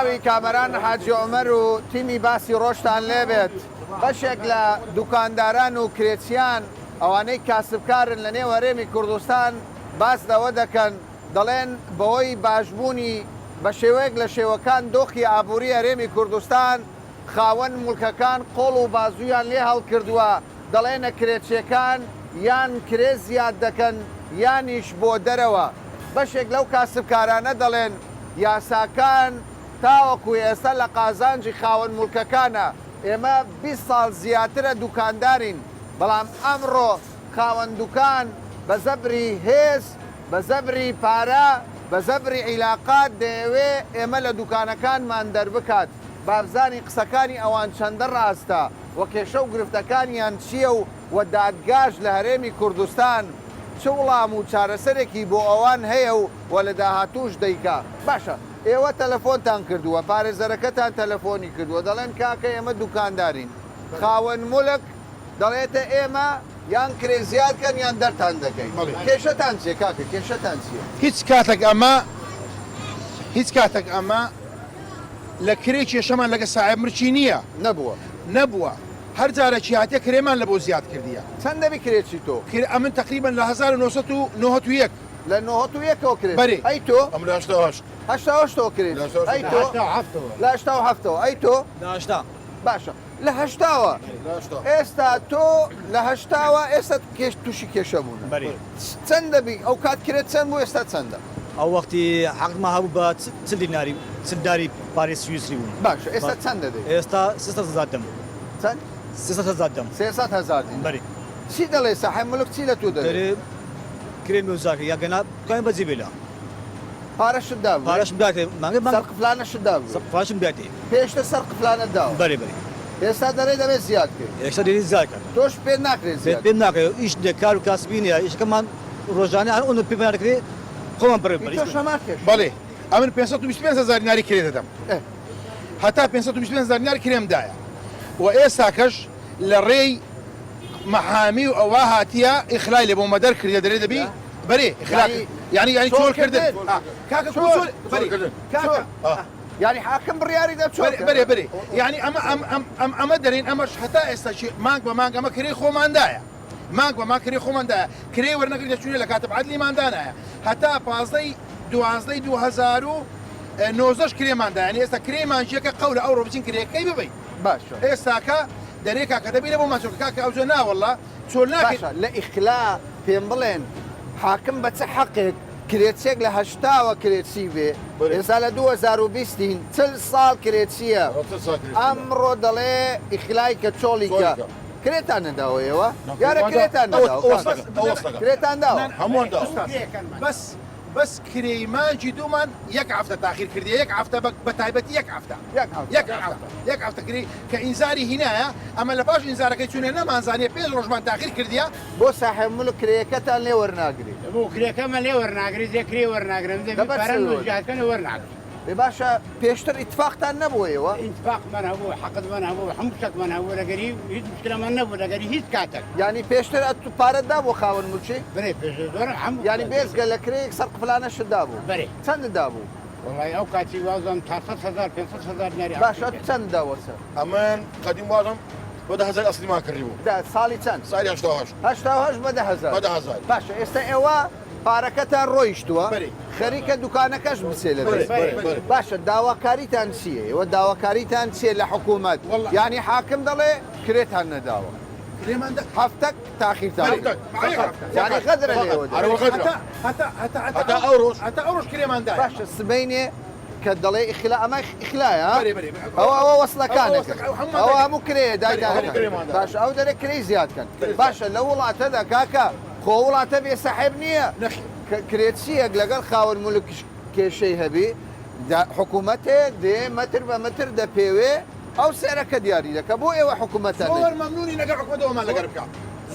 سلاوی کامەران حاجی عومەر و تیمی باسی ڕۆژتان لێبێت بەشێک لە دوکانداران و کرێچیان ئەوانەی کاسبکارن لە نێو هەرێمی کوردستان باس لەوە دەکەن دەڵێن بەوەی باشبوونی بە شێوەیەک لە شێوەکان دۆخی ئابووری هەرێمی کوردستان خاوەن مولکەکان قۆڵ و بازوویان لێ هەڵکردووە دەڵێنە کرێچیەکان یان کرێ زیاد دەکەن یانیش بۆ دەرەوە بەشێک لەو کاسبکارانە دەڵێن یاساکان تاوەکو ئێستا لە قازانجی خاوەن مولکەکانە ئێمە 20 ساڵ زیاترە دوکاندارین بەڵام ئەمڕۆ خاوەن دوکان بە زەبری هێز بە زەبری پارە بە زەبری عیلاقات دەیەوێ ئێمە لە دوکانەکانمان دەربکات بابزانی قسەکانی ئەوان چەندە ڕاستە وە کێشە و گرفتەکانیان چییە و دادگاش لە هەرێمی کوردستان چ وڵام و چارەسەرێکی بۆ ئەوان هەیە و لە داهاتوش دەیکا باشە ئێوە تەلەفۆنتان کردووە پارێزەرەکەتان تەلەفۆنی کردووە دەڵێن کاکە ئێمە دوکاندارین خاوەن مولک دەڵێتە ئێمە یان کرێزیاتکەن یان دەرتان دەکەین کێشەتان چیە کاکە کێشەتان چیە هیچ کاتێک ئەمە لە کرێ کێشەمان لەگە ساحب مرچی نییە نەبووە هەر جارێکی هاتیە کرێمان لە بۆ زیاد کردیە چەند دەبی کرێکی تۆ ئەمن تقریبان لە 1991 لە 91ەوە کرێت بەری ئەی تۆ ئەم لە 88 کرێت ئەی تۆ لە 87 ئەی تۆ باشە لە هەشتاوە ئێستا تۆ لە هەشتاوە ئێستا تووشی کێشە بوون چەند دەبی ئەو کات کرێت چەند بوو ئێستا چەندە ئەو وەختی حەقما هەبوو بە چندیناری چندداری پارێ سویسری بوون باشە ئێستا چەند دەدەی ئێستا 300 دەم چەند 300,000 بەری چی دەڵێ ساحب مولک چی لە تۆ دەڵێ کرێن وزاکە یاگەنا بکەین بە جیبێلا پارەشت دابوو پارەشم داتێ مانگە سەر قفلانەشت دابوو پاشم داتێ پێشتر سەر قفلانە داوە بەری ئێستا دەڕێ دەبێت زیاد کرد ئێستا دێری زیادکە تۆش پێ ناکرێت زیاد پێم ناکەێت ئیش کار و کاسبی نیە ئیشەکەمان ڕۆژانە ئەو پێمان دەکرێت خۆمان بڕێ بەڵێ ئەمن 525,000 دیناری کرێ دەدەم هەتا 525,000 دینار کرێمدایە و ئێستاکەش لە ڕێی مەحامی و ئەوە هاتیە ئیخلای لێ بۆ مەدەر کردە دەرێ دەبی بەرێ یعنی چۆڵکردن یعنی حاکم بڕیاری دەچۆت بەرێ یعنی ئەمە دەرێن ئەمەش هەتا ئێستا مانگ بە مانگ ئەمە کرێ خۆماندایە مانگ بە ماکرێ خۆماندایە کرێ وەرنەگری دەچوونێ لە کاتە عەدلی ماندانایە هەتا 12/2009 کرێماندایە ئێستا کرێمانجیەکە قەولە ئەو ڕۆبچین کرێەکەی ببیت باشە ئێستاکە دەرێکا کە دەبی لە بۆ ماچۆکە کاکە ئەوجە ناوەڵا چۆل ناکەیت لە ئیخلا پێم بڵێن حاکم بە چه حەقێک کرێچێک لە هەشتاوە کرێچی بێ ئێستا لە 2020 چل ساڵ کرێچیە ئەمڕۆ دەڵێ ئیخلای کە چۆڵیکە کرێتان نەداوەیەوە یارە کرێتان کرێتان داوە هەمووان بەس کرێمانجی دوومان یەک هەفتە تاخیر کردی یەک هەفتە بە تایبەتی یەک هەفتە کردی کە ئینزاری هینایە ئەمە لە پاش ئینزارەکەی چونێ نەمانزانێ 5 ڕۆژمان تاخیر کردیە بۆ ساحب مولک کرێەکەتان لێ وەرناگری بۆ کرێەکەمە لێ وەرناگری دەکرێ وەرناگرن دەبارەکەنە وەرناگری بێ باشە پێشتر ئیتفاقتان نەبووەوە ئیتفاقمان هەبوو حەقتمان هەبوو هەموو شتێکمان هەبوو لەگەری هیچ مشکلەمان نەبوو لەگەری هیچ کاتێک ینی پێشتر پارەتدا بۆ خاوەن مولچی بەرێ پێشتر هەموو ینی بێزگە لە کرێک سەر قفلانەشتدا بوو بەرێ چەنددا بوو وڵای ئەو کاتی وازم تا 500,000 دیناری باشە چەندداوە سەر ئەمن قەدیم وازم بۆ 10,000 ئەسلیمان کردی بوو ساڵی چەند ساڵی 88 بە 10,000 باشە ئێستا ئێوە پارەکەتان ڕۆیشتووە خەریکە دوکانەکەش بچێ لە باشە داواکاریتان چییە؟ ئێوە داواکاریتان چیە لە حکوومەت؟ ینی حاکم دەڵێ کرێتان نەداوە هەفتەک تاخیرتان ینی غەدرە لێوە هەتا ئەو ڕۆژ کرێماندا باشە سبەینێ کە دەڵێ ئیخلا ئەمە ئیخلایە ئەوە وەسڵەکانێک ئەوە هەموو کرێ دایداکەن باشە ئەو دەرێ کرێ زیادکەن باشە لە وڵاتەدا کاکە خۆ وڵاتە بێ سەحێب نییە کرێچیەک لەگەڵ خاوەن مولک کێشەی هەبی حکوومەتێ دێ مەتر بە مەتر دەپێوێ ئەو سێرەکە دیاری دەکە بۆ ئێوە حکوومەتە زۆر مەمنونی لەگەڵ حکوومەتەوەمان لەگەر بکە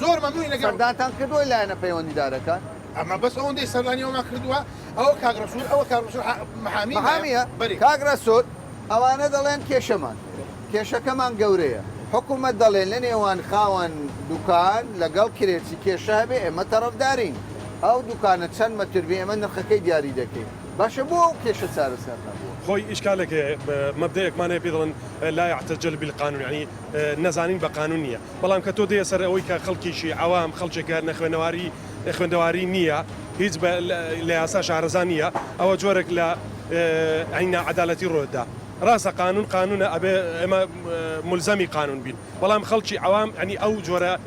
زۆر مەمنونی لەگەڵ سەردانتان کردووە لایەنە پەیوەندیدارەکان ئەمە بەس ئەوەندەی سەردانیەوەمان کردووە ئەوە کاگرەسوور ئەوە کاگرەسوور مەحامیە کاگرەسوور ئەوانە دەڵێن کێشەمان کێشەکەمان گەورەیە حکوومەت دەڵێن لە نێوان خاوەن دوکان لەگەڵ کرێچی کێشە هەبێ ئێمە تەرەفدارین ئەو دوکانە چەند مەتر بێ ئێمە نرخەکەی دیاری دەکەین باشە بۆ ئەو کێشە چارەسەر نەبووە خوي إشكالك مبدئك ما نبي ظن لا يعتجل بالقانون يعني نزانين بقانونية بلام كتودي سر أوي كخلقي شيء عوام خلقي كنخوانواري خوانواري نية هيج لأساس شهرزانية أو جورك لا عنا عدالة الرودة راس قانون أبي إما ملزمي قانون بين بلام خلقي عوام يعني أو جورا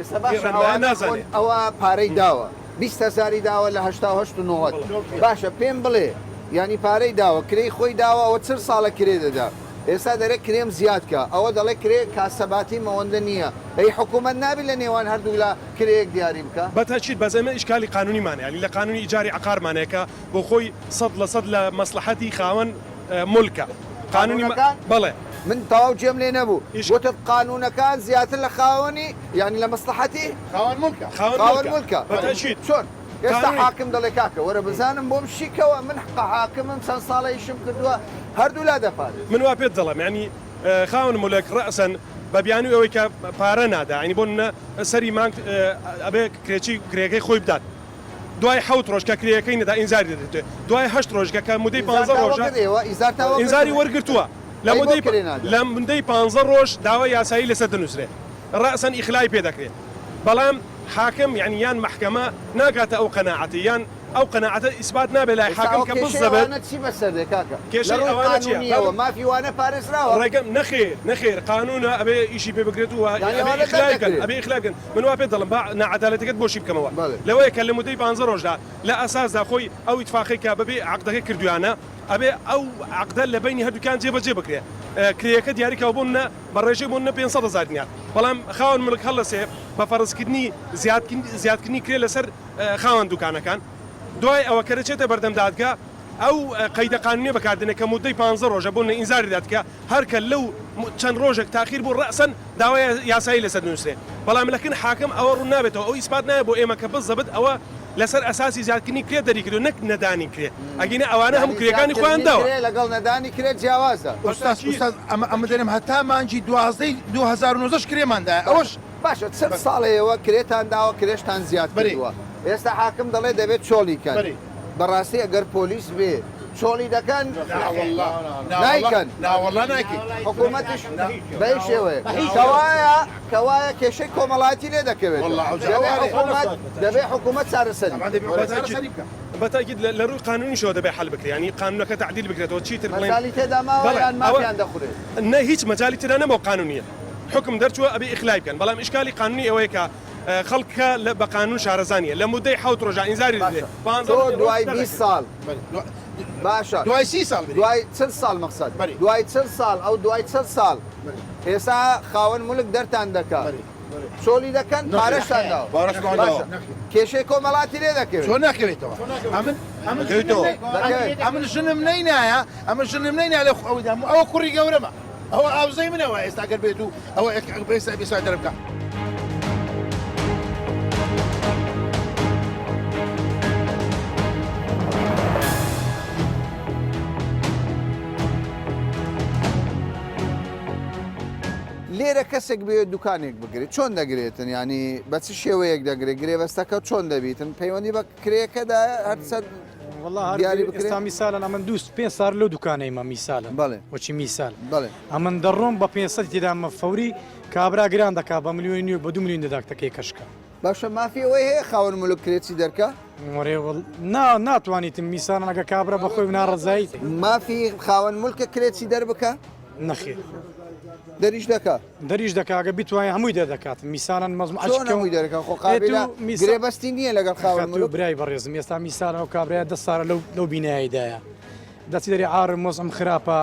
نازاني أو باري داوا 20,000 داوا ل 88 نوت باشا پێم بڵێ ینی پارەی داوە کرێی خۆی داوە ئەوە چ ساڵە کرێ دەدا ئێستا دەرێت کرێم زیادکە ئەوە دەڵێ کرێ کاسەباتی مەوەندە نییە ئەی حکوومەت نابی لە نێوان هەردوو لە کرەیەک دیاری بکە بەتاچیت بەزەمە ئیشکالی قانونیمانە ینی لە قانونی ئیجاری عقارمانەیەکە بۆ خۆی 100% لە مەسلحەتی خاوەن مولکە قانونی بەڵێ من تەواو جێم لێ نەبوو وتت قانونەکان زیاتر لە خاوەنی ینی لە مەسلحەتی خاوەن مولکە چۆن ئێستا حاکم دەڵێ کاکە وەرە بزانم بۆم شیکەوە من حاکمم چەند ساڵەیشم کردووە هەردوو لا دەپارێت من وا پێت دەڵێم ینی خاوەن مولک ڕەسەن بە بیانی ئەوەی کە پارە نادا ینی بۆ سەری مانگ ئەبێ کرێەکەی خۆی بدات دوای 7 ڕۆژ کە کرێەکەی نەدا ئینزاری دەدرێت دوای 8 ڕۆژ کە مودەی 15 ڕۆژ ئینزاری وەرگرتووە لە مندەی 15 ڕۆژ داوای یاسایی لەسەر دەنووسرێت ڕەسەن ئیخلای پێ دەکرێت بەڵام حاکم يعني يان محكمة ناقات أو قناعتي يان أو قناعة إثبات نابل لا حاكم كبالضبط أنا تشي بسر كاكا كيشي قانونية ما في وانا باريس راو رقم نخير قانون أبي إشي ببقرته يعني أبي إخلاقا من وابد ظلم نا عدالتك بوشي بكموا لو يكلموا دي بانزر رجلا لا أساس ذا خوي أو اتفاقي كابي عقدك كرديانا أبي أو عقد اللي بيني هادو كان جيبك كريكا دياري كابونا برجي بونا 500,000 دينار بلام خاون ملك هلسه بفرض كدني زياد كدني كري لسر خاون دوكانا كان دوای ئەوە کەرەچێتە بەردەم دادگا ئەو قەیدە قانونیە بەکاردنە کە مودەی 15 ڕۆژە بوون ئینزاری دادکە هەرکە لەو چەند ڕۆژێک تاخیر بوو ڕەسەن داوای یاسایی لەسەر نووسێ بەڵام لەکن حاکم ئەوە ڕوون نابێتەوە ئەو ئیسپات نایە بۆ ئێمە کە بزەبت ئەوە لەسەر ئەساسی زیادکردنی کرێ دەریکردو نەک نەدانی کرێ ئەگەینە ئەوانە هەموو کرێکانی خۆیان داوە لەگەڵ نەدانی کرێت جیاوازە ئوستاز ئەمە دەرێم هەتا مانجی 2009 کرێماندا ئەوەش باشە چەند ساڵەیەوە کرێتان داوە کرێشتان زیاد بریوە ئێستا حاکم دەڵێ دەبێت چۆلیکەن بەڕاستی ئەگەر پۆلیس بێ چۆلی دەکەن نایکەن ناوەڵا ناکەین حکوومەتش بەی شێوەیە کەوایە کێشەی کۆمەڵاتی لێ دەکەوێت دەبێ حکوومەت چارەسەری بەتاکید لە ڕووی قانونیشەوە دەبێ حل بکرێت ینی قانونەکە تعدیل بکرێتەوە چیتر مەجالی تێدا ماوەیان مافیان دەخورێت نە هیچ مەجالی ترە نەبوو قانونیە حکم دەرچووە ئەبێ ئیخلای بکەن بەڵام ئیشکالی قانونی ئەوەیە کە خەڵکە بە قانون شارەزانیە لە مودەی 7 ڕۆژە ئینزاری دەدرێت دوای 20 ساڵ باشە دوای 30 ساڵ دوای 40 ساڵ مەقسەد دوای 40 ساڵ ئەو دوای 40 ساڵ ئێستا خاوەن مولک دەرتان دەکات چۆلی دەکەن پارەشتان داوە کێشەی کۆمەڵاتی لێ دەکەوێت چۆن ناکەوێتەوە ئەمن ژنم نەینایە ئەمە ژنم نەینە لە ئەوە کوڕی گەورەمە ئەوە ئاوزەی منەوە ئێستا گەر بێت و ئەوە بێسا دەربکە لێرە کەسێک بێت دوکانێک بگرێت چۆن دەگرێتن ینی بە چ شێوەیەک دەگرێت گرێبەستەکە چۆن دەبیتن پەیوەندی بە کرێکەدا هەرسەر ئێستا میسالن ئەمن 5 سال لەو دوکانەیمە میسالن بەڵێ وەچی میسال بەڵێ ئەمن دەڕۆم بە 500 تێدامە فەوری کابرا گران دەکا بە ملیۆنی بە 2 میلیۆن دەداکتەکەی کەشکە باشە مافیەوەی هەیە خاوەن مولک کرێتی دەرکە ناتوانیتم میسان ئەگە کابرا بەخۆی ناڕزایی مافی خاوەن مولکە کرێتی دەربکە نەخێ دەریش دەکە دەریش دەکاگە بیتوانین هەمووی دەدەکات میسانان مەزموعی دەرەکە خۆقابێبەستی نییە لەگەڵ خاوەن مولک برای بەڕێزم ئێستا میسانەوە کابرای 10 ساڵە لەو بیناییدایە دەچی دەری ئارم مۆزم خراپە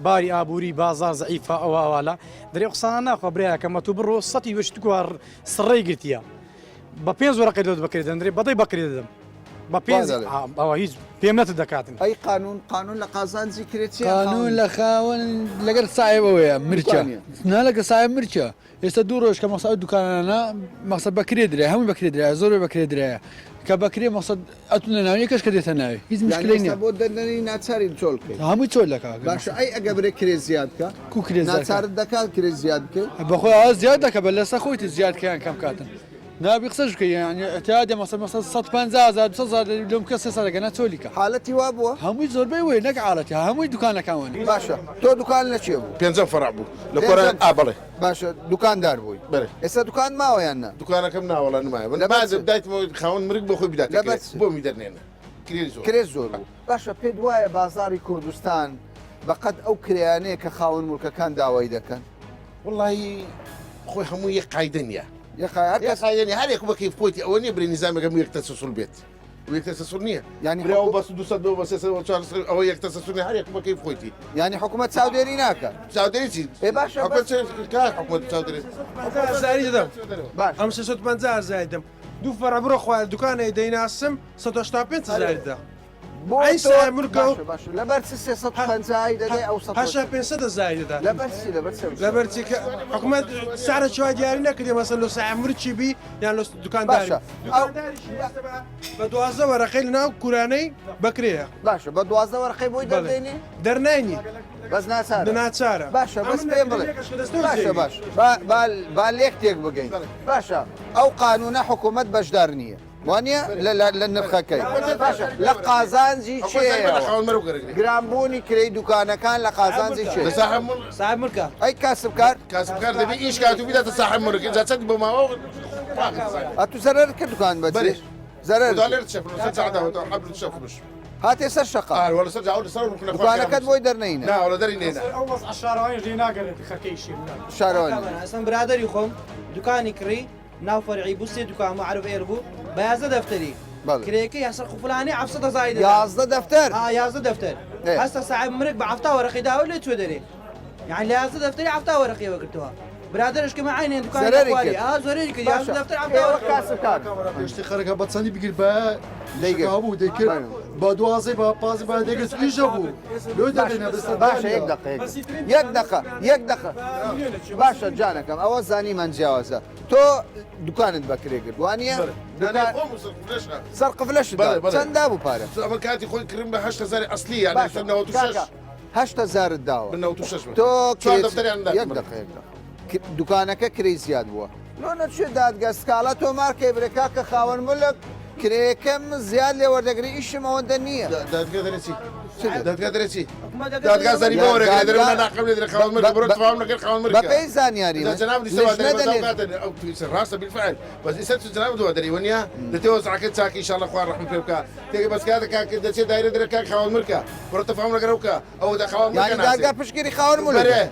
باری ئابووری بازار زەعیفە ئەوە ئەوالا دەری قسانە ناخوا برایەکەمە تو بڕۆ سەتی وشتوار سڕێی گرتیە بە 5 وەرەقەی دەوت بەکرێ دەندرێ بەدەی بەکرێ دەدەم بە 5 ئەوە هیچ پێم نەت دەکاتن ئەی قانون لە قازانجی کرێتی قانون لە خاوەن لەگەر سایبەوەیە مرچە نا لەگە سایب مرچە ئێستا 2 ڕۆژ کە مەسا دوکانانە مەقسەد بەکرێ درای هەمووی بەکرێ درای زۆر بەکرێ درایە کە بەکرێ مەقسەد ئەتونە ناوی کەس کە دێتە ناوی هیچ مشکلەی نییە بۆ دەردنی ناچاری چۆڵ بکەیت هەمووی چۆل دەکا باشە ئەی ئەگە برێ کرێ زیاد بکە کو کرێ ناچارت دەکات کرێ زیاد بکەیت بەخۆی ئاوا زیاد دەکە بە لەسە خۆیت زیادکەیان کەم کاتن نابي قسەش بکە یعنی اعتیادی مثلا 150,000 200,000 لەم کە 300 دەگەنە چۆلیکە حالەتی وا بووە هەمووی زۆربەی وێ نەک عاڵەتی هەمووی دوکانەکانوانی باشە تۆ دوکان لە چێ بوو پێنجەم فەرع بوو لە کۆرە ئابڵێ باشە دوکاندار بووی بەێ ئێستا دوکان ماوەیان نا دوکانەکەم ناوەڵە نمایە لە باز بەرچ؟ بدایتەوە خاوەن مرگ بۆ خۆی بدات بەرچ؟ بۆ میدەرنێنە کرێ زۆر کرێ زۆر بوو باشە پێت وایە بازاری کوردستان بەقەت ئەو کرایانەیە کە خاوەن مولکەکان داوای دەکەن وڵی خۆی هەموو یەک قایدە نیە یەخایە هەر قایدنی هەر یەک بەکەی خۆیتی ئەوە نیە برێ نیزامەکەم یەک تەسەسوڵ بێت یەک تەسەسوڵ نییە یعنی برا بەس 200 بە 300 ئەوە یەک تەسەسوڵ هەر یەک بەکەی خۆیتی یعنی حکوومەت چاودێری ناکە چاودێری ێ باشە حکوومەت چاودێری زاری دەدەم باش ئەم 650 زایدم دوو فەرە بڕۆ خوای دوکانەی دەیناسم 185 زاریدا بۆ ئەی تۆ- سای مولکە و- باشە، باشە. لەبەر چ 350 دەدەی ئەو 100 هەشا 500 زایددا لەبەر چی لەبەر چ لەبەرچی کە حکوومەت سارە چوای دیاری نەکردی مەسەن لە سای مرچی بی یان لە دوکانداری باشە. بە 12 وەرەقەی لەناو کورانەی بکرەیە باشە بە 12 وەرقەی بۆی دەدەینی دەرنانی بەس ناچارە ناچارە باشە بەس پێم بڵێ باشە باش با لێک تێک بگەین باشە ئەو قانونە حکوومەت بەشدار نییە وانە لە نرخەکەی باشە لە قازانجی چێ خاوەن مرگ گەرەگری گرانبوونی کرەی دوکانەکان لە قازانجی چێ صاحب صاحب ملکە ئەی کاسبکار کاسبکار دەبێت ئیش کاتو بداتە صاحب مرگ ئجا چەند بۆ ماوە ئەتو زەرەر کرد دوکان بەجێ بەێ زەرەر دالێر چەپ سەعداوە حبل شەفروش هاتێ سەر شەقا ولا سەر جاول سەر دوکانەکەت بۆی دەرنەینە نا ولا دەری نێنە شارۆنی ئەسم برادری خۆم دوکانی کڕی ناو فەرعی بوو سێ دوکان معروف ئێر بوو بە یازدە دەفتەری بەڵێ. کرێکە یاسەر خوفلانی عفسەدە زایدە یازدە دەفتەر یازدە دەفتەر إيه. هەستا ساعب مرگ بە عفتا وەرەقی داوە لێ توێ دەرێ یعنی لە یازدە دەفتەری عفتا وەرەقی وەگرتەوە برادرش کەمە عینێ دوکانی زەرەری دەخواری. کرد. زۆرێری کرد یازدە دەفتەر عفتا ئێوە وەرەقی کاسبکار پێشتی خەرەکە بە چەندی بگیر بە دەیگرت. هەبوو دەیکرد بە دوازەی بە پازی بە دەگەست ئیژە بوو لۆ دەبێنە باشە یەک دقه یەک دقه یەک دقه باشە جانەکەم ئەوە زانیمان جیاوازە تۆ دوکانت بەکرێ کرد وانە سەر قفلەش بەڵێ، بەڵێ. چەندا بوو پارە ئەمە کاتی خۆی کردن بە 8 ئەسلی یان 96 هەشتا زارت داوە 96 تۆ چوار دەفتەریان دا. یەک دقه یەک دقه دوکانەکە کرێی زیاد بووە لۆ نەچێت دادگەستکاڵە تۆ مارکەی برێکا کە خاوەن ملک کرێکەم زیاد لێ وەردەگری ئیشم ئەوەندە نییە دادگا دەرەچی دادگا دەرەچی دادگا دادگا زەری بۆ وەرەگرێ دادگا- دەرەوە ناقم لێ خاوەن مرگ بڕۆ تەواو نەکرد خاوەن مرگ بەپێی زانیاری إذا جناب دي سوا أو راسه بالفعل بس إذا جناب دوا دري ونيا لتوز عكت ساكي إن شاء الله أخوان رحمة الله تيجي بس كذا كذا شيء دايرة دري كذا خوان مركا برو تفهم لك روكا أو ده خوان مركا یعنی دادگا پشگیری خاوەن ملک بره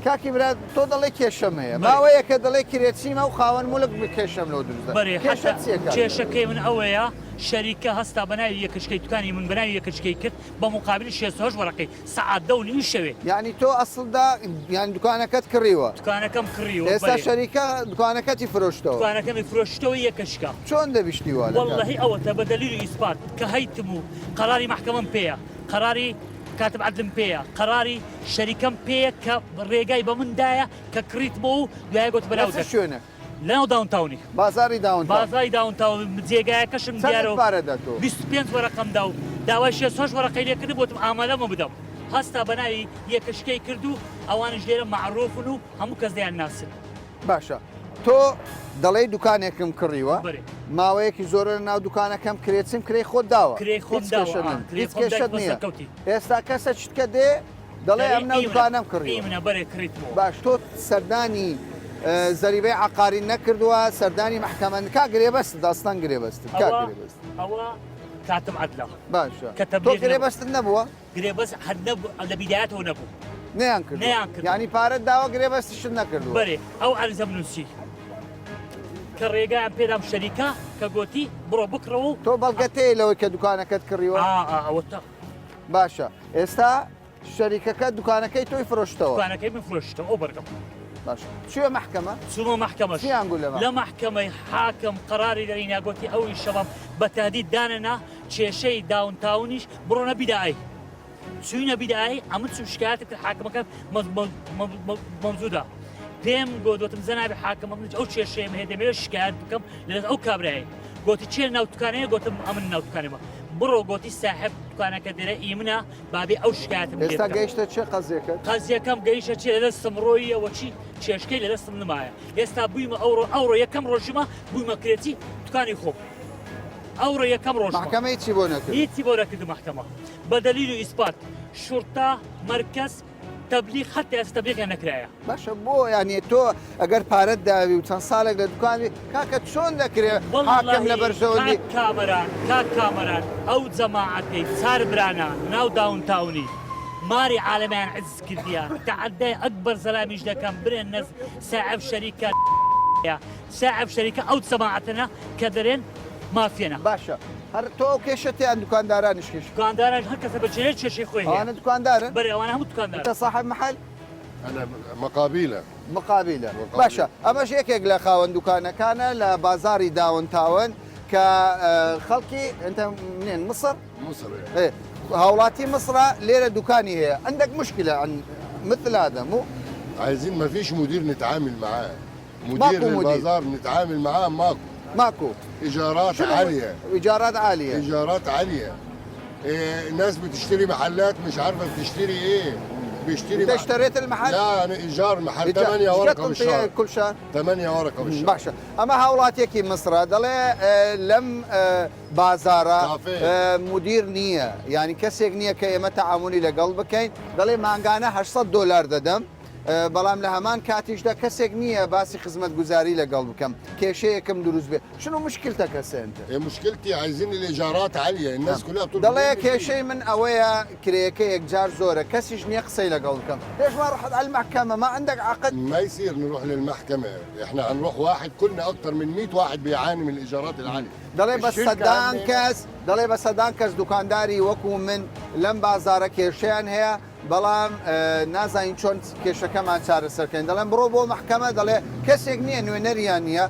کاکی برات تۆ دەڵێ کێشەم هەیە ماوەیە کە دەڵێ کرێچیمە و خاوەن ملک بکێشەم لەو دروست بەێ کێشەکەی من ئەوەیە شەریکە هەستا بەناوی یەکشکەی دوکانی من بەناوی یەکشکەی کرد بە مقابل 6 وەرەقەی سعات دەونی شەوێ یعنی تۆ ئەسڵدا یان دوکانەکەت کڕیوە دوکانەکەم کڕیوە ئێستا شەریکە دوکانەکەتی فرۆشتەوە دوکانەکەمی فرۆشتەوە یەکشکە چۆن دەبیشتیوە واللهی ئەوەتە بە دلیل و ئیسپات کە هەیتم و قەراری محکەمەم پێیە قەراری کاتب عدلم پێیە قەراری شەریکەم پێیە کە ڕێگای بە مندایە کە کڕیت بۆ و دوای گوت بەراو شوێنە لەناو داونتاونی بازاری داون بازای داونتاون جێگایەکەشم دیارەوە پارەدا تۆ 25 وەرەقەم دا و داوای 6 وەرەقەی لێ کرد بۆتم ئامادەمە بدەم هەستا بەناوی یەکشکەی کرد و ئەوانش لێرە معروفن و هەموو کەس دەیان ناسن باشە تۆ دەڵێ دوکانێکم کڕیوە بەێ ماوەیەکی زۆرە لە ناو دوکانەکەم کرێچم کرێ خۆت داوە کرێ خۆم داوە هیچ کێشت نییە ئێستا کەسە چتکە دێ دەڵێ ئەم ناو دوکانم کڕی منە بەرێ کڕیتەوە باش تۆ سەردانی زەریبەی عقاری نەکردووە سەردانی محکەمەند کا گرێبەست داستان گرێبەست گرێبەست ئەوە کاتم عدلا باشە کە تۆ گرێبەست نەبووە گرێبەس هەر لە بیدایەتەوە نەبوو نەیان کرد نەیان کرد. ینی پارەت داوە گرێبەستیشت نەکردووە بەێ ئەو ئەرزەم نووسی کە ڕێگایان پێدام شەریکە کە گوتی بڕۆ بکڕەوە و تۆ بەڵگەتەیە لەوەی کە دوکانەکەت کڕیوە ئەوەتە باشە ئێستا شەریکەکە دوکانەکەی تۆی فرۆشتەوە دوکانەکەی من فرۆشتەوە ئەو بەرگەم باش چوە محکەمە چوومە محکەمەش چیان لەمە لە محکەمەی حاکم قەراری دەری ناگوتی ئەوی شەوەم بە تادید دانەنا کێشەی داونتاونیش بڕۆنە بیدایی چوینە بیدایی ئەمە چوو شکایەتە کرد حاکمەکە مەمزوودا پێم گۆدوتم زەنابی حاکمە ئەو کێشەیە هەیە دەمەوێت شکایەت بکەم لە ئەو کابرایە گوتی چێ ناوتوانەیە گوتم ئەمن ناوتوانێمە بڕۆ گۆتی ساحب دوکانەکە دەرە ئیمنە بابێ ئەو شکایەتم لێ ئێستا بکە. گەیشتە چه قەزیەکەت؟ قەزیەکەم گەیشتە چێ لەدەستم ڕۆیەوە چی چێشکەی لەدەستم نمایە ئێستا بوویمە ئەوڕۆ یەکەم ڕۆژمە بوویمە کرێتی دوکانی خۆم ئەوڕۆ یەکەم ڕۆژ محکەمەی چی بۆ نەکرد؟ هیچی بۆ نەکردو محکەمە بە دەلیل و ئیسپات شورتا مرکز تەبلیغ حتی ئێستا تەبلیغیان نەکرایە. باشە بۆ یعنی تۆ ئەگەر پارەت داوی و چەند ساڵێک لە دوکانی کاکە چۆن دەکرێت حاکم لە بەرژەوەندی کاک کامەران ئەو جەماعەتەی چاربرانان ناو داونتاونی ماری عالەمیان عز کردیان تعدای ئەکبەر زەلامیش دەکەم برێن نەز ساعب شەریکە ساعب شەریکە ئەو جەماعەتەنە کە دەرێن مافیەنە. باشە هەر تۆ کێشتیان دوکاندارانش کێش دوکانداران هەر کەسە بەجێ کێشەی خۆی ئەوانە دوکاندارن؟ بەرێ ئەوانە هەموو دوکاندار. أنت صاحب محل؟ أنا مقابيلة مقابلة باشا ئەمەش یەکێک لە خاوەن دوکانەکانە لە بازاری داون تاون کە خەڵکی أنت منين مصر؟ مصر إيه هاوڵاتی مصرە لێرە دوکانی هەیە عندك مشكلة عن مثل هذا مو؟ عايزين ما فيش مدير نتعامل معاه ماكو مدير مدير. البازار نتعامل معاه ماكو إيجارات عالية إيجارات عالية إيجارات عالية إيه ناس بتشتري محلات مش عارفة بتشتري إيه بيشتري أنت اشتريت المحل؟ لا أنا إيجار محل 8 ورقة بالشهر كل شهر 8 ورقة بالشهر باشا ئەمە هاوڵاتێکی مسرە دەڵێ لەم بازارە مدیر نییە ینی کەسێک نییە کە ئێمە تەعاملی لەگەڵ بکەین دەڵێ مانگانە 800 دلار دەدەم بەڵام لە هەمان کاتیشدا کەسێک نییە باسی خزمەت گوزاری لەگەڵ بکەم کێشەیەکم دروست بێ شنو مشکلتەکە سنت مشكلتي عايزين الإيجارات عالية الناس كلها بتطلب دەڵێ کێشەی من ئەوەیە کرێەکە یەکجار زۆرە کەسیش نییە قسەی لەگەڵ بکەم ليش ما رحت على المحكمة ما عندك عقد ما يصير نروح للمحكمة احنا هنروح واحد كنا أكثر من 100 واحد بيعاني من الإيجارات العالية دەڵێ بە سەدان کەس دەڵێ بە سەدان کەس دوکانداری وەکو من لەم بازارە کێشیان هەیە بەڵام نازانین چۆن کێشەکەمان چارەسەرکەین دەڵێن بڕۆ بۆ محکەمە دەڵێ کەسێک نییە نوێنەریان نییە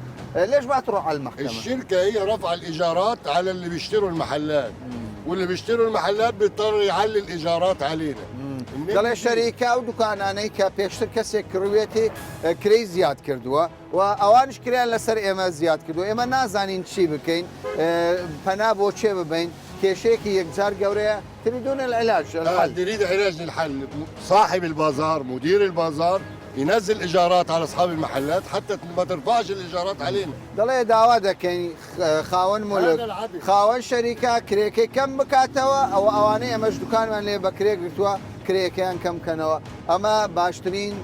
ليش ما تروح على المحكمة؟ الشركة هي رفع الإيجارات على اللي بيشتروا المحلات واللي بيشتروا المحلات بيضطر يعلي الإيجارات علينا دەڵێ شەریکە و دوکانانەی کە پێشتر کەسێک کڕوێتی کرێی زیاد کردووە و ئەوانش کریان لەسەر ئێمە زیاد کردو ئێمە نازانین چی بکەین پەنا بۆ چێ ببین کێشەیەکی یەکجار گەورەیە تريدون العلاج نريد علاج للحل صاحب البازار مدير البازار ينزل ايجارات على اصحاب المحلات حتى ما ترفعش الايجارات علينا دەڵێ داوا دەکەین خاوەن مولک خاوەن شەریکە کرێکەی کەم بکاتەوە ئەو ئەوانەی ئەمەش دوکانمان لێ بە کرێ گرتووە کرێکیان کەم بکەنەوە ئەمە باشترین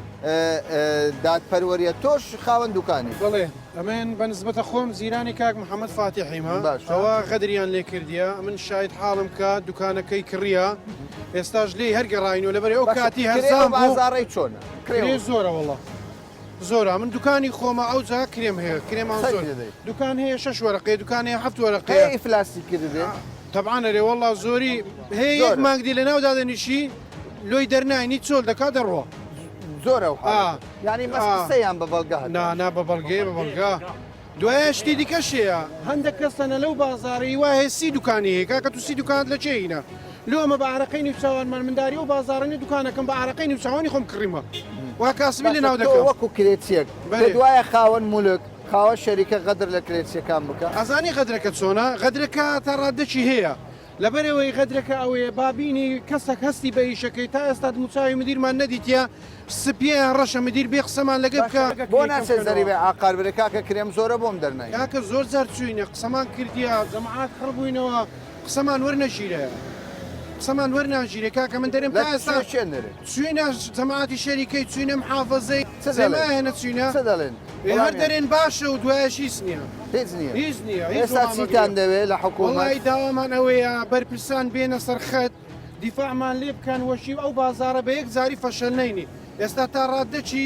دادپەروەریە تۆش خاوەن دوکانی بڵێ ئەمن بەنسبەتە خۆم زیرانی کاک محەممەد فاتیحیمە ئەوە غەدریان لێ کردیە من شاید حاڵم کە دوکانەکەی کڕیە ئێستاش لێ هەرگەڕاینەوە لەبەر ئەو کاتی هەرزان بازاڕی چۆنە کرێ زۆرە وڵە زۆرە من دوکانی خۆمە ئەو جا کرێم هەیە کرێمان زۆر دوکان هەیە 6 وەرەقەیە دوکان هەیە 7 وەرەقەیە ئیفلاسی کردێ طبعاً ئەرێ وەڵا زۆری هەیە یەک مانگدی لە ناو دادەنیشی لۆی دەرناینی چۆل دەکا دەڕۆ زۆرە ینی مەسەیان بە بەڵگا نا بە بەڵگەیە بە بەڵگا دوایە شتی دیکەشەیە هەندێک کەسەنە لەو بازاڕی وایە سی دوکانی هەیە کاکە تو سی دوکانت لە چێینە لۆ ئەمە بە عرەقەی نیوچوانمان منداری و بازاڕنی دوکانەکەم بە عرەقەی نیوچوانی خۆم کڕیمە وا کاسبی لە ناو دەکەم وەکو کرێچێک دوایە خاوەن مولک خاوە شەریکە غەدر لە کرێچیەکان بکە ئەزانی غەدرەکە چۆنە غەدرەکە تا ڕادەچی هەیە لەبەرەوەی غەدرەکە ئەوەیە بابینی کەسێک هەستی بە ئیشەکەی تا ئێستا موچاوی مدیرمان نەدیتە سپیان ڕەشە مدیر بێ قسەمان لەگە بکە بۆ ناچێت زەری بێ عقار برێ کاکە کرێم زۆرە بۆم دەرنای کاکە زۆر جار چوینە قسەمان کردیە جەماعات خڕبووینەوە قسەمان وەرنەژیرە قسەمان وەرناژیرە کاکە من دەرێم تا ئێستا چوینە جەماعەتی شەریکەی چوینە محافەزەی هێنە چوینە دەڵێن هەر دەرێن باشە و دوایەشیس نییە هیچ نییە ئێستا چیتان دەوێت لە حکوومەت داوامان ئەوەیە بەرپرسان بێنە سەرخەت دیفاعمان لێ بکەن وەشی ئەو بازارە بە یەک جاری فەشەل نینی ئێستا تا ڕاددەچی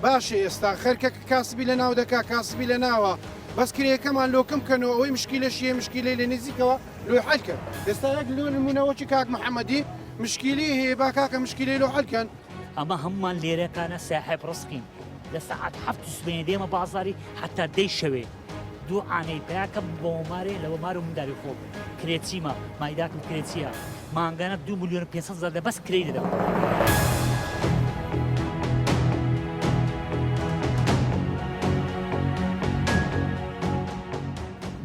باشە ئێستا خەرکە کاسبی لە ناو دەکا کاسبی لە ناوە بەس کرێکەمان لۆکم بکەنەوە ئەوەی مشکیلەشیە مشکیلەی لە نزیکەوە لۆی حەلکە ئێستا یەک لۆ نمونەوەکی کاک محەممەدی مشکیلی هەیە با کاکە مشکیلەی لۆ حەلکەن ئەمە هەمومان لێرەکانە ساحب ڕستقین لە سەعات هەفت سبێنێ دێمە بازاری حتا دەی شەوێ دوو ئانەی پیاکەم بۆ مارێ لەوە مار و منداری خۆ کرێچیمە مایداکم کرێچیە مانگانە 2 ملیۆن 500 بەس کرێ دەدەم.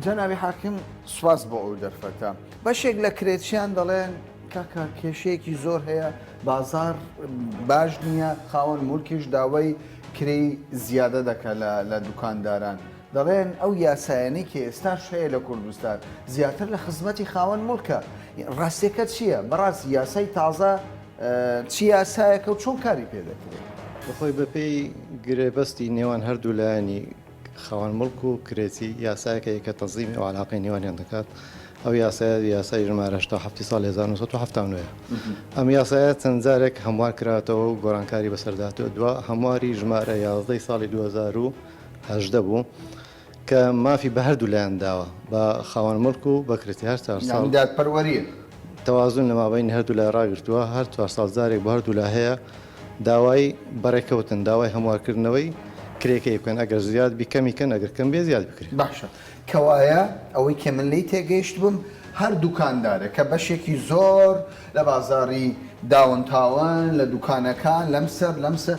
جەنابی حاکم سواز بۆ ئەو دەرفەتە بەشێک لە کرێچیان دەڵێن کاکە کێشەیەکی زۆر هەیە بازار باش نییە خاوەن مولکیش داوای کرێی زیادە دەکە لە دوکانداران دەڵێن ئەو یاسایەنەی کە ئێستاش هەیە لە کوردستان زیاتر لە خزمەتی خاوەن مولکە ڕاستیەکە چییە؟ بەڕاست یاسای تازە چی یاسایەکە و چۆن کاری پێ دەکرێت؟ بەخۆی بەپێی گرێبەستی نێوان هەردوو لایەنی خاوەن مڵک و کرێتی یاسایەکە کە تەنزیمی ئەو علاقەی نێوانیان دەکات ئەو یاسای ژمارە 1970 ساڵ 1970 ئەم یاسایە چەند جارێک هەموار کراتەوە و گۆڕانکاری بەسەرداتەوە دووە هەمواری ژمارە 11 ساڵی 2010 بوو کە مافی بە هەردوو لایەن داوە بە خاوەن مڵک و بە کرێتی هەر 4 ساڵ دادپەروەریە تەوازن لە مابەینی هەردوو لای ڕاگرتووە هەر 4 ساڵ جارێک بە هەردوو لا هەیە داوای بەڕێکەوتن داوای هەموارکردنەوەی کرێکەی بکەن ئەگەر زیاد بیکەمیکەن ئەگەر کەم بێ زیاد بکرێت باشە کەوایە ئەوەی کە من لی تێگەیشت بووم هەر دوکاندارە کە بەشێکی زۆر لە بازاری داونتاوان لە دوکانەکان لەمسە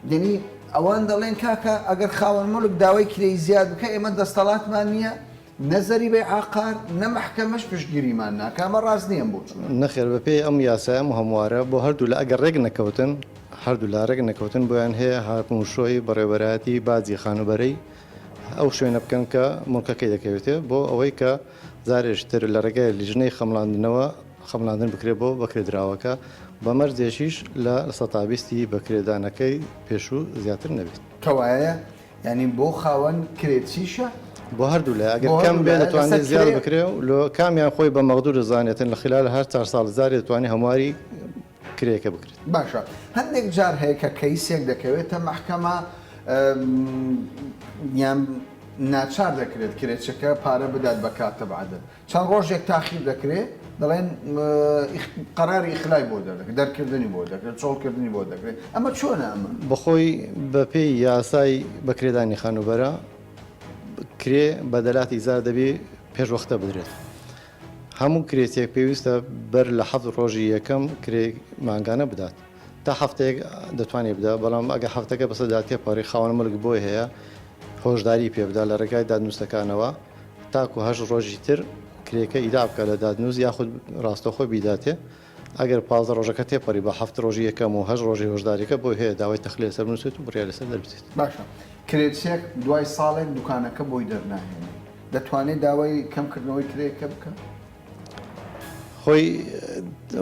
دێنی ئەوان دەڵێن کاکە ئەگەر خاوەن مڵک داوای کرێی زیاد بکە ئێمە دەستەڵاتمان نییە نەزەری بێ عاقار نەمەحکەمەش پشتگیریمان ناکامە ڕاست نییە بۆ نەخێر بەپێی ئەم یاسایە هەموارە بۆ هەردوو لە ئەگەر ڕێک نەکەوتن هەردوو لا ڕێک نەکەوتن بۆیان هەیە هاتموشۆی بەڕێوەبەراتی بازی خانوبەرەی ئەو شوێنە بکەن کە مڵکەکەی دەکەوێتێ بۆ ئەوەی کە زارێشتر لە ڕێگای لیژنەی خەملاندن بکرێت بۆ بەکرێدراوەکە بە مەرجێکیش لە سەتابیستی بەکرێدانەکەی پێشوو زیاتر نەبێت کەوایە ینی بۆ خاوەن کرێتیشە بۆ هەردوو لە ئەگەر کەم بێ دەتوانێت زیاد بکرێ و لە کامیان خۆی بە مەغدور دەزانێتن لە خلال هەر 4 ساڵ زاری دەتوانێت هەمواری کرێکە بکرێت باشە هەندێک جار هەیە کە کەیسێک دەکەوێتە محکەمە یان ناچار دەکرێت کرێچەکە پارە بدات بە کاتە بعدە چەند ڕۆژێک تاخیر دەکرێت دەڵێن قەراری ئیخلای بۆ دەکرێت دەرکردنی بۆ دەکرێت چۆڵکردنی بۆ دەکرێت ئەمە چۆنە ئەمە بەخۆی بەپێی یاسای بەکرێدانی خانوبەرە کرێ بەدەلاتی زار دەبێ پێشوەختە بدرێت هەموو کرێتێک پێویستە بەر لە 7 ڕۆژی یەکەم کرێ مانگانە بدات تا هەفتەیەک دەتوانێت بدا بەڵام ئەگە هەفتەکە بەسەدا تێپەڕی خاوەن مڵک بۆی هەیە هۆشداری پێبدا لە ڕێگای دادنووسەکانەوە تاکو 8 ڕۆژی تر کرێکە ئیدا بکە لە دادنووس یاخود ڕاستەخۆ بیداتێ ئەگەر 15 ڕۆژەکە تێپەڕی بە 7 ڕۆژی یەکەم و 8 ڕۆژی هۆشداریەکە بۆی هەیە داوای تەخلیە سەر بنووسێت و بڕیا لەسەر دەربچێت باشە کرێچێک دوای ساڵێک دوکانەکە بۆی دەرناهێنێ دەتوانێت داوای کەمکردنەوەی کرێکە بکە خۆی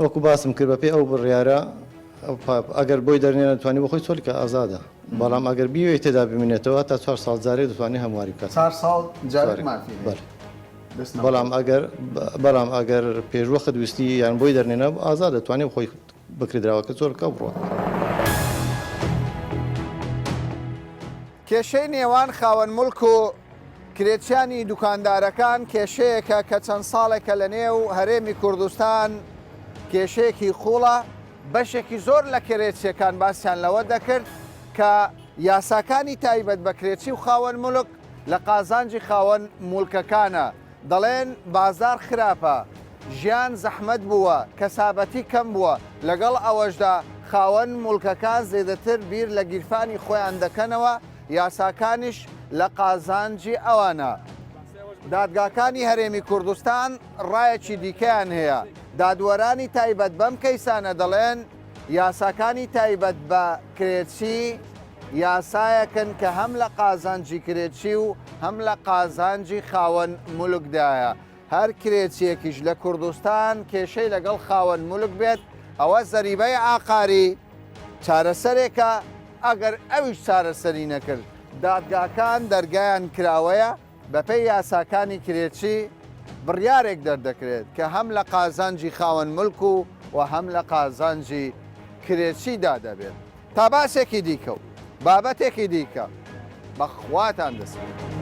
وەکو باسم کرد بەپێ ئەو بڕیارە ئەگەر بۆی دەرنێنە دەتوانێت بۆ خۆی چۆلکە ئازادە بەڵام ئەگەر بیوێت تێدا ببینێتەوە تا 4 ساڵ جارێک دەتوانێت هەمواری بکات 4 ساڵ جارێک مافی بەڵام ئەگەر پێشوەخت ویستی یان بۆی دەرنێنە ئازاد دەتوانێت خۆی بکردراوەکە چۆلکە بڕۆ کێشەی نێوان خاوەن مڵک و کرێچیانی دوکاندارەکان کێشەیەکە کە چەند ساڵێکە لە نێو هەرێمی کوردستان کێشەیەکی خوڵە بەشێکی زۆر لە کرێچیەکان باسییان لەوە دەکرد کە یاساکانی تایبەت بە کرێچی و خاوەن مولک لە قازانجی خاوەن مولکەکانە دەڵێن بازار خراپە ژیان زەحمەت بووە کەسابەتی کەم بووە لەگەڵ ئەوەشدا خاوەن مولکەکان زێدەتر بیر لە گیرفانی خۆیان دەکەنەوە یاساکانیش لە قازانجی ئەوانە دادگاکانی هەرێمی کوردستان ڕایەکی دیکەیان هەیە دادوەرانی تایبەت بەم کەیسانە دەڵێن یاساکانی تایبەت بە کرێچی یاسایەکن کە هەم لە قازانجی کرێچی و هەم لە قازانجی خاوەن مولکدایە هەر کرێچیەکیش لە کوردستان کێشەی لەگەڵ خاوەن مولک بێت ئەوە زەریبەی ئاقاری چارەسەرێکە ئەگەر ئەویش چارەسەری نەکرد دادگاکان دەرگایان کراوەیە بەپێی یاساکانی کرێچی بڕیارێک دەردەکرێت کە هەم لە قازانجی خاوەن ملک و هەم لە قازانجی کرێچیدا دەبێت تا باسێکی دیکە و بابەتێکی دیکە بەخواتان دەسێت.